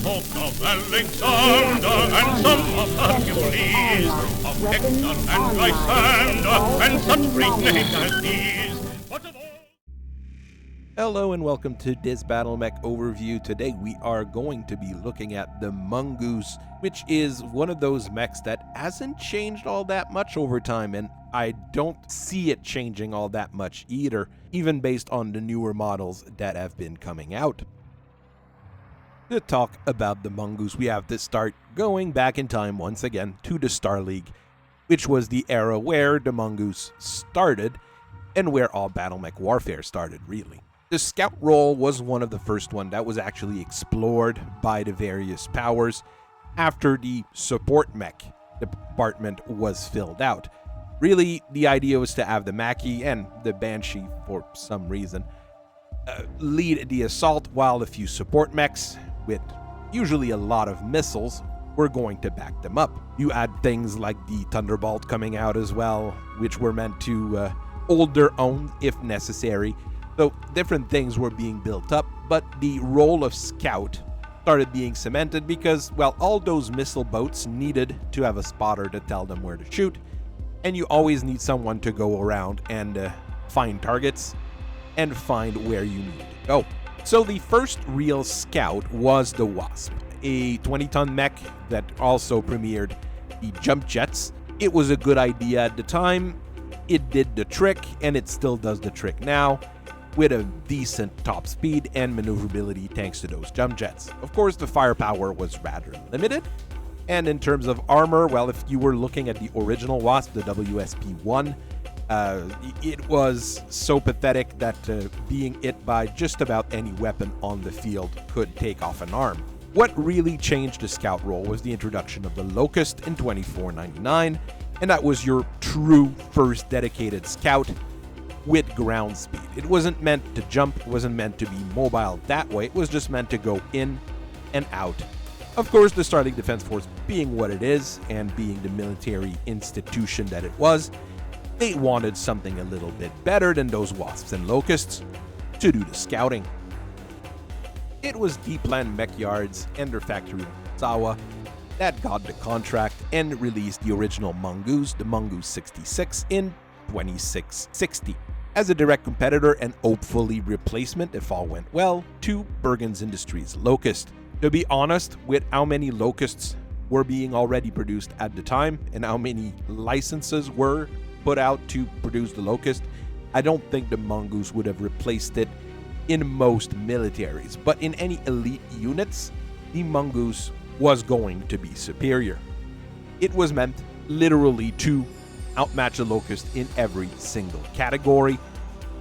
folk of Alexander, and some of Hercules, of Hector and Lysander, and such great names as these. But of all... Hello and welcome to this Battletech overview. Today we are going to be looking at the Mongoose, which is one of those mechs that hasn't changed all that much over time, and I don't see it changing all that much either, even based on the newer models that have been coming out. To talk about the Mongoose, we have to start going back in time once again to the Star League, which was the era where the Mongoose started and where all Battletech warfare started, really. The scout role was one of the first one that was actually explored by the various powers after the support mech department was filled out. Really, the idea was to have the Mackie and the Banshee, for some reason, lead the assault, while a few support mechs, with usually a lot of missiles, were going to back them up. You had things like the Thunderbolt coming out as well, which were meant to hold their own if necessary. So different things were being built up, but the role of scout started being cemented because, well, all those missile boats needed to have a spotter to tell them where to shoot, and you always need someone to go around and find targets and find where you need to go. So the first real scout was the Wasp, a 20-ton mech that also premiered the jump jets. It was a good idea at the time. It did the trick, and it still does the trick now, with a decent top speed and maneuverability thanks to those jump jets. Of course, the firepower was rather limited, and in terms of armor, well, if you were looking at the original Wasp, the WSP-1, it was so pathetic that being hit by just about any weapon on the field could take off an arm. What really changed the scout role was the introduction of the Locust in 2499, and that was your true first dedicated scout with ground speed. It wasn't meant to jump, it wasn't meant to be mobile that way, it was just meant to go in and out. Of course, the Star League Defense Force being what it is, and being the military institution that it was, they wanted something a little bit better than those Wasps and Locusts to do the scouting. It was Deepland Mech Yards and their factory in Sawa that got the contract and released the original Mongoose, the Mongoose 66, in 2660. As a direct competitor and hopefully replacement, if all went well, to Bergen's Industries Locust. To be honest, with how many Locusts were being already produced at the time and how many licenses were put out to produce the Locust, I don't think the Mongoose would have replaced it in most militaries, but in any elite units, the Mongoose was going to be superior. It was meant literally to outmatch the Locust in every single category,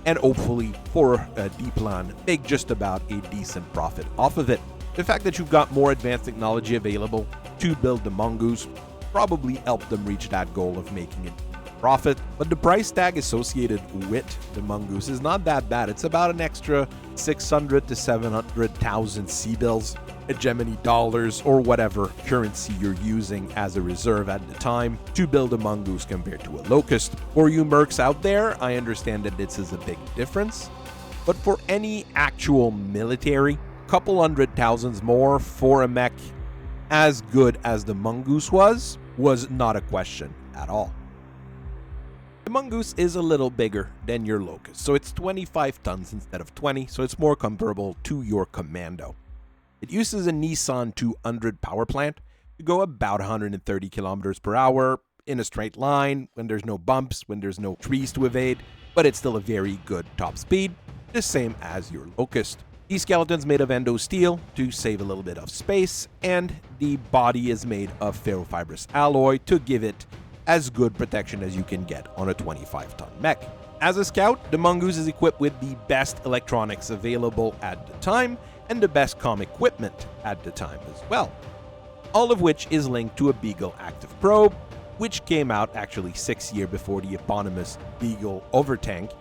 and hopefully for Deepland make just about a decent profit off of it. The fact that you've got more advanced technology available to build the Mongoose probably helped them reach that goal of making it profit, but the price tag associated with the Mongoose is not that bad. It's about an extra 600 to 700,000 C-bills, hegemony dollars, or whatever currency you're using as a reserve at the time to build a Mongoose compared to a Locust. For you mercs out there, I understand that this is a big difference, but for any actual military, couple hundred thousands more for a mech as good as the Mongoose was not a question at all. The Mongoose is a little bigger than your Locust, so it's 25 tons instead of 20, so it's more comparable to your Commando. It uses a Nissan 200 power plant to go about 130 kilometers per hour in a straight line, when there's no bumps, when there's no trees to evade, but it's still a very good top speed, the same as your Locust. The skeleton's made of endo steel to save a little bit of space, and the body is made of ferrofibrous alloy to give it as good protection as you can get on a 25-ton mech. As a scout, the Mongoose is equipped with the best electronics available at the time, and the best comm equipment at the time as well. All of which is linked to a Beagle active probe, which came out actually 6 years before the eponymous Beagle Overtank,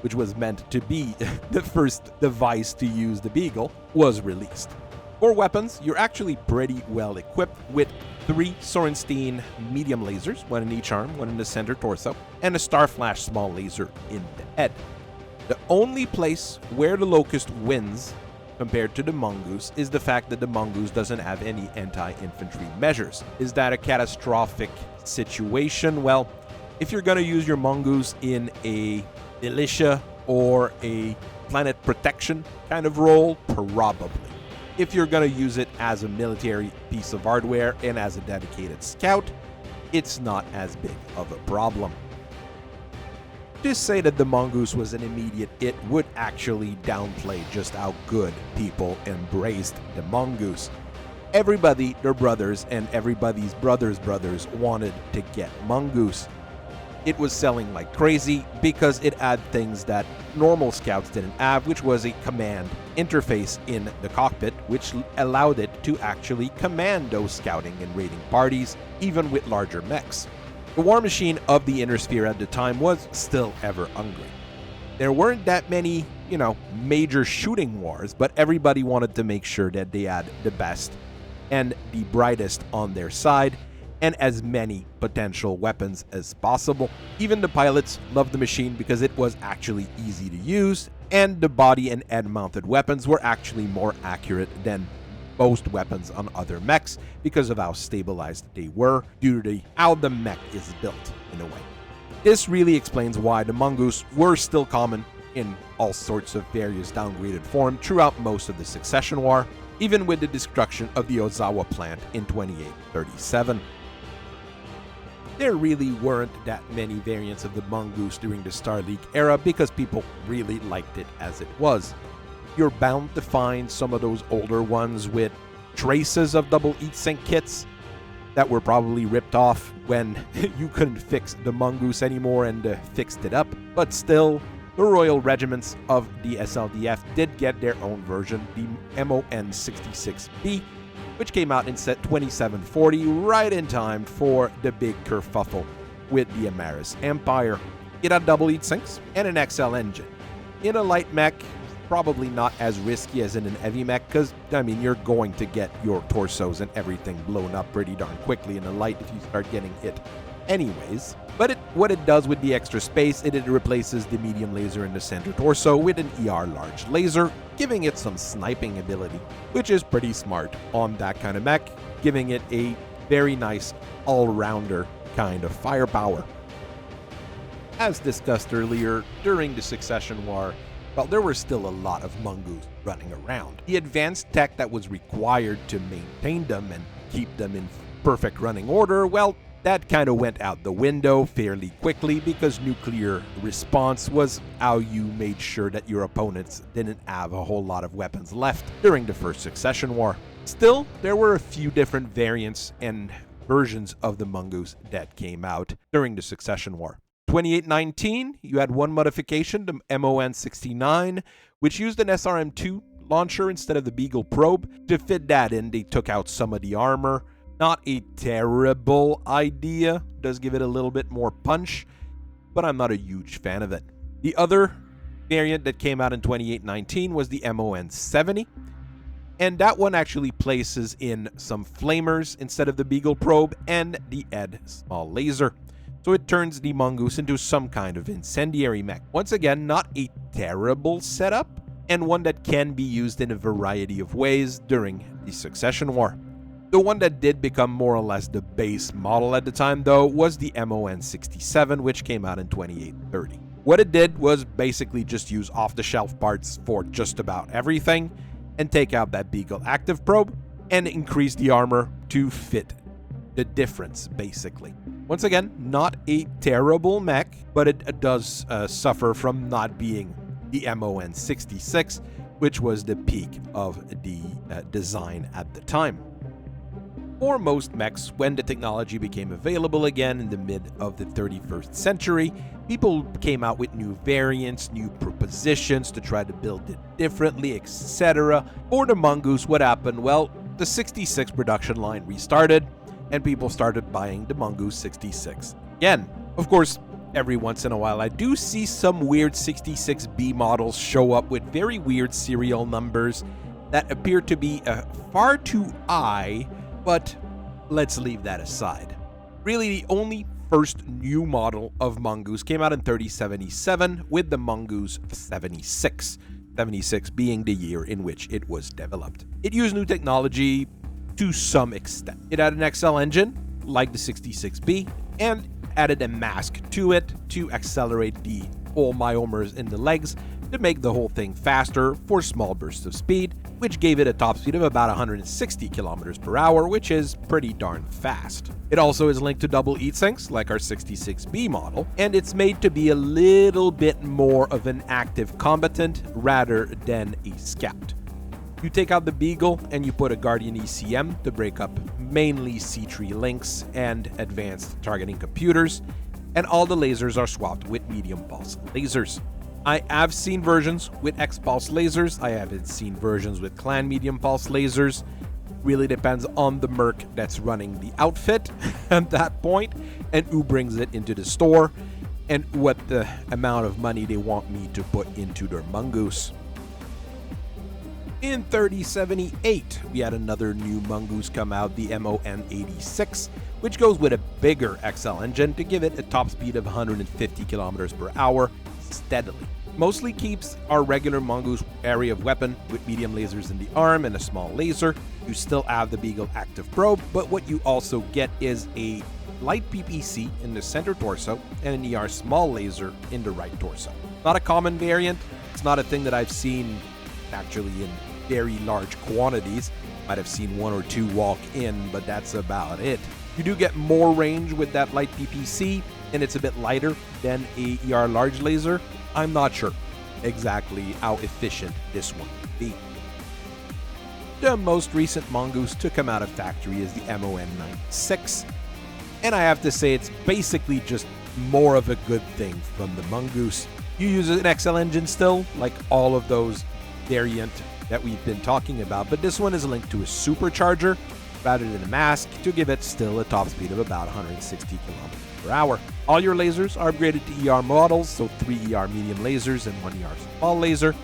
which was meant to be the first device to use the Beagle, was released. For weapons, you're actually pretty well equipped with 3 Sorenstein medium lasers, one in each arm, one in the center torso, and a Starflash small laser in the head. The only place where the Locust wins compared to the Mongoose is the fact that the Mongoose doesn't have any anti-infantry measures. Is that a catastrophic situation? Well, if you're going to use your Mongoose in a militia or a planet protection kind of role, probably. If you're going to use it as a military piece of hardware and as a dedicated scout, it's not as big of a problem. To say that the Mongoose was an immediate hit would actually downplay just how good people embraced the Mongoose. Everybody, their brothers, and everybody's brothers wanted to get Mongoose. It was selling like crazy because it had things that normal scouts didn't have, which was a command interface in the cockpit, which allowed it to actually command those scouting and raiding parties, even with larger mechs. The war machine of the Inner Sphere at the time was still ever hungry. There weren't that many, major shooting wars, but everybody wanted to make sure that they had the best and the brightest on their side, and as many potential weapons as possible. Even the pilots loved the machine because it was actually easy to use, and the body and head-mounted weapons were actually more accurate than most weapons on other mechs because of how stabilized they were due to how the mech is built in a way. This really explains why the Mongoose were still common in all sorts of various downgraded form throughout most of the Succession War, even with the destruction of the Ozawa plant in 2837. There really weren't that many variants of the Mongoose during the Star League era because people really liked it as it was. You're bound to find some of those older ones with traces of double heatsink kits that were probably ripped off when you couldn't fix the Mongoose anymore and fixed it up. But still, the Royal Regiments of the SLDF did get their own version, the MON-66B, which came out in set 2740, right in time for the big kerfuffle with the Amaris Empire. It had double heatsinks and an XL engine. In a light mech, probably not as risky as in an heavy mech, because, you're going to get your torsos and everything blown up pretty darn quickly in a light if you start getting hit anyways. But what it does with the extra space, it replaces the medium laser in the center torso with an ER large laser, giving it some sniping ability, which is pretty smart on that kind of mech, giving it a very nice all-rounder kind of firepower. As discussed earlier, during the Succession War, there were still a lot of Mongoose running around. The advanced tech that was required to maintain them and keep them in perfect running order, that kind of went out the window fairly quickly because nuclear response was how you made sure that your opponents didn't have a whole lot of weapons left during the First Succession War. Still, there were a few different variants and versions of the Mongoose that came out during the Succession War. 2819, you had one modification, the MON-69, which used an SRM-2 launcher instead of the Beagle probe. To fit that in, they took out some of the armor. Not a terrible idea, does give it a little bit more punch, but I'm not a huge fan of it. The other variant that came out in 2819 was the MON-70, and that one actually places in some flamers instead of the Beagle probe and the ED small laser. So it turns the Mongoose into some kind of incendiary mech. Once again, not a terrible setup, and one that can be used in a variety of ways during the Succession War. The one that did become more or less the base model at the time, though, was the MON-67, which came out in 2830. What it did was basically just use off-the-shelf parts for just about everything, and take out that Beagle active probe, and increase the armor to fit the difference, basically. Once again, not a terrible mech, but it does suffer from not being the MON-66, which was the peak of the design at the time. For most mechs, when the technology became available again in the mid of the 31st century, people came out with new variants, new propositions to try to build it differently, etc. For the Mongoose, what happened? Well, the 66 production line restarted, and people started buying the Mongoose 66 again. Of course, every once in a while, I do see some weird 66B models show up with very weird serial numbers that appear to be far too high, but let's leave that aside. Really, the only first new model of Mongoose came out in 3077 with the Mongoose 76. 76 being the year in which it was developed. It used new technology to some extent. It had an XL engine, like the 66B, and added a mask to it to accelerate the full myomers in the legs to make the whole thing faster for small bursts of speed, which gave it a top speed of about 160 kilometers per hour, which is pretty darn fast. It also is linked to double heat sinks, like our 66B model, and it's made to be a little bit more of an active combatant rather than a scout. You take out the Beagle and you put a Guardian ECM to break up mainly C3 links and advanced targeting computers, and all the lasers are swapped with medium pulse lasers. I have seen versions with X-pulse lasers. I haven't seen versions with clan medium pulse lasers. Really depends on the merc that's running the outfit at that point, and who brings it into the store, and what the amount of money they want me to put into their Mongoose. In 3078, we had another new Mongoose come out, the MON86, which goes with a bigger XL engine to give it a top speed of 150 kilometers per hour steadily. Mostly keeps our regular Mongoose area of weapon with medium lasers in the arm and a small laser. You still have the Beagle active probe, but what you also get is a light PPC in the center torso and an ER small laser in the right torso. Not a common variant. It's not a thing that I've seen actually in very large quantities. Might have seen one or two walk in, but that's about it. You do get more range with that light PPC, and it's a bit lighter than a ER large laser. I'm not sure exactly how efficient this one would be. The most recent Mongoose to come out of factory is the MON96, and I have to say it's basically just more of a good thing from the Mongoose. You use an XL engine still, like all of those variant that we've been talking about, but this one is linked to a supercharger rather than a mask to give it still a top speed of about 160 kilometers per hour. All your lasers are upgraded to ER models, so 3 ER medium lasers and 1 ER small laser,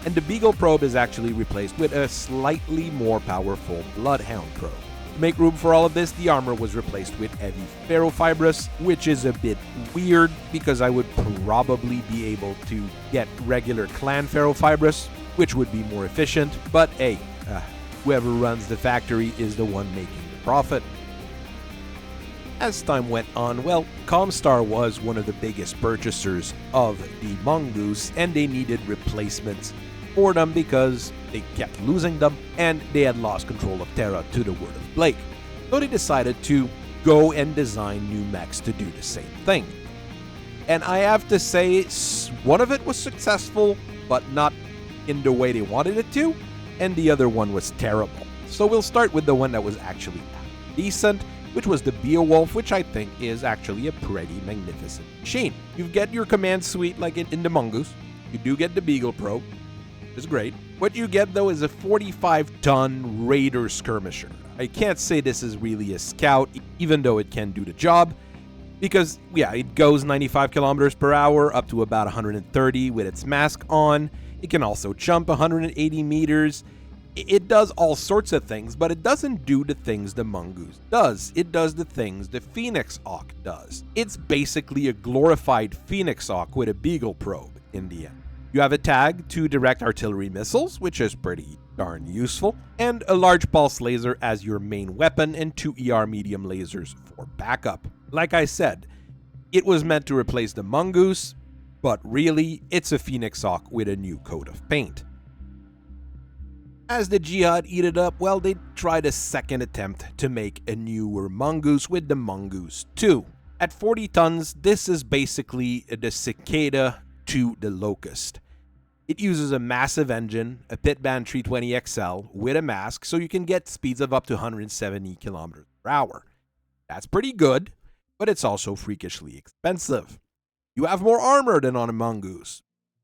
and the Beagle probe is actually replaced with a slightly more powerful Bloodhound probe. To make room for all of this, the armor was replaced with heavy ferrofibrous, which is a bit weird because I would probably be able to get regular clan ferrofibrous, which would be more efficient, but hey, whoever runs the factory is the one making the profit. As time went on, well, Comstar was one of the biggest purchasers of the Mongoose, and they needed replacements for them because they kept losing them, and they had lost control of Terra to the word of Blake. So they decided to go and design new mechs to do the same thing. And I have to say, one of it was successful, but not in the way they wanted it to, and the other one was terrible. So we'll start with the one that was actually decent, which was the Beowolf, which I think is actually a pretty magnificent machine. You get your command suite like in the Mongoose. You do get the Beagle probe, which is great. What you get though is a 45-ton Raider skirmisher. I can't say this is really a scout, even though it can do the job, because yeah, it goes 95 kilometers per hour up to about 130 with its mask on. It can also jump 180 meters. It does all sorts of things, but it doesn't do the things the Mongoose does. It does the things the Phoenix Hawk does. It's basically a glorified Phoenix Hawk with a Beagle probe in the end. You have a tag to direct artillery missiles, which is pretty darn useful, and a large pulse laser as your main weapon and 2 ER medium lasers for backup. Like I said, it was meant to replace the Mongoose, but really, it's a Phoenix Hawk with a new coat of paint. As the Jihad eat it up, well, they tried a second attempt to make a newer Mongoose with the Mongoose II. At 40 tons, this is basically the Cicada to the Locust. It uses a massive engine, a Pitman 320XL, with a mask, so you can get speeds of up to 170 kilometers per hour. That's pretty good, but it's also freakishly expensive. You have more armor than on a Mongoose,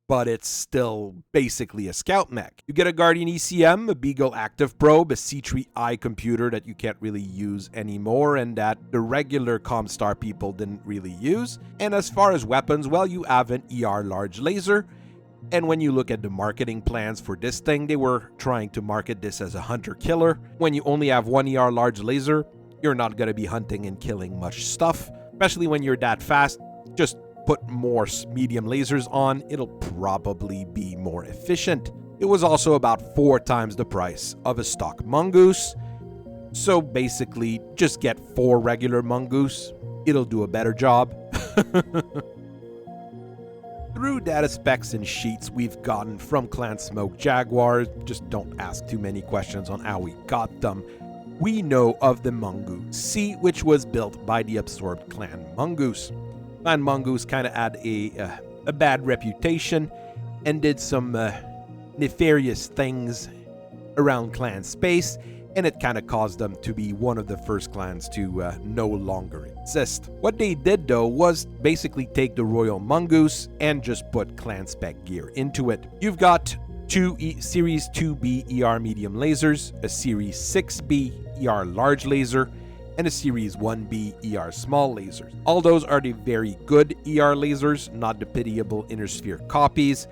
but it's still basically a scout mech. You get a Guardian ECM, a Beagle active probe, a C3i computer that you can't really use anymore and that the regular Comstar people didn't really use. And as far as weapons, well, you have an ER large laser. And when you look at the marketing plans for this thing, they were trying to market this as a hunter-killer. When you only have 1 ER large laser, you're not going to be hunting and killing much stuff, especially when you're that fast. Just put more medium lasers on, it'll probably be more efficient. It was also about 4 times the price of a stock Mongoose. So basically, just get 4 regular Mongoose. It'll do a better job. Through data specs and sheets we've gotten from Clan Smoke Jaguars, just don't ask too many questions on how we got them. We know of the Mongoose II, which was built by the absorbed Clan Mongoose. Clan Mongoose kind of had a bad reputation and did some nefarious things around clan space, and it kind of caused them to be one of the first clans to no longer exist. What they did though was basically take the Royal Mongoose and just put clan spec gear into it. You've got 2 Series 2B ER medium lasers, a Series 6B ER large laser, and a Series 1B ER small lasers. All those are the very good ER lasers, not the pitiable inner sphere copies.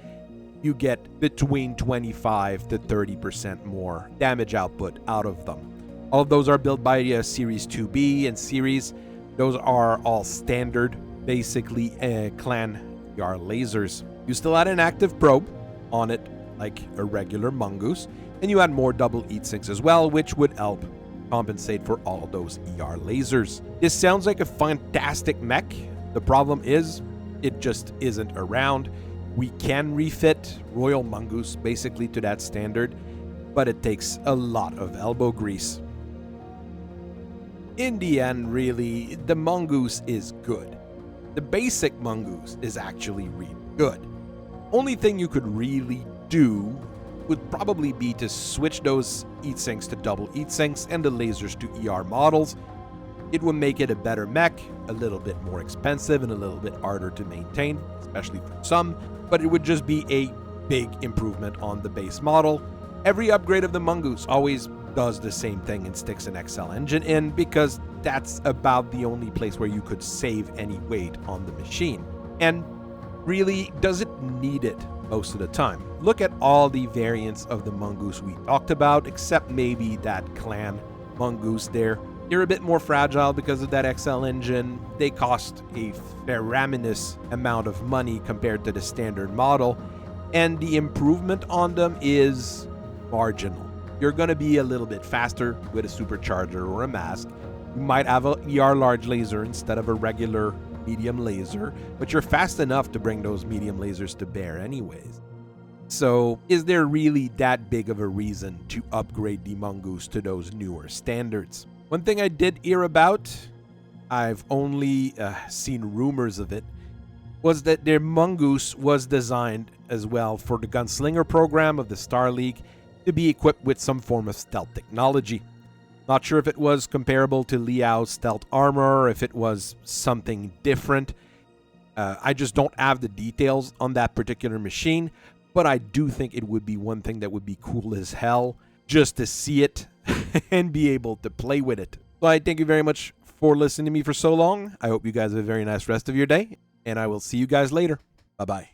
You get between 25 to 30% more damage output out of them. All of those are built by Series 2B and Series. Those are all standard, basically clan ER lasers. You still add an active probe on it, like a regular Mongoose, and you add more double heat sinks as well, which would help compensate for all those ER lasers. This sounds like a fantastic mech. The problem is, it just isn't around. We can refit Royal Mongoose basically to that standard, but it takes a lot of elbow grease. In the end, really, the Mongoose is good. The basic Mongoose is actually really good. Only thing you could really do would probably be to switch those heat sinks to double heat sinks and the lasers to ER models. It would make it a better mech, a little bit more expensive and a little bit harder to maintain, especially for some, but it would just be a big improvement on the base model. Every upgrade of the Mongoose always does the same thing and sticks an XL engine in, because that's about the only place where you could save any weight on the machine. And really, does it need it most of the time? Look at all the variants of the Mongoose we talked about, except maybe that clan Mongoose there. They're a bit more fragile because of that XL engine. They cost a faraminous amount of money compared to the standard model, and the improvement on them is marginal. You're going to be a little bit faster with a supercharger or a mask. You might have a ER large laser instead of a regular medium laser, but you're fast enough to bring those medium lasers to bear anyways. So is there really that big of a reason to upgrade the Mongoose to those newer standards? One thing I did hear about, I've only seen rumors of it, was that their Mongoose was designed as well for the Gunslinger program of the Star League to be equipped with some form of stealth technology. Not sure if it was comparable to Liao's stealth armor or if it was something different. I just don't have the details on that particular machine, but I do think it would be one thing that would be cool as hell just to see it and be able to play with it. So I thank you very much for listening to me for so long. I hope you guys have a very nice rest of your day, and I will see you guys later. Bye-bye.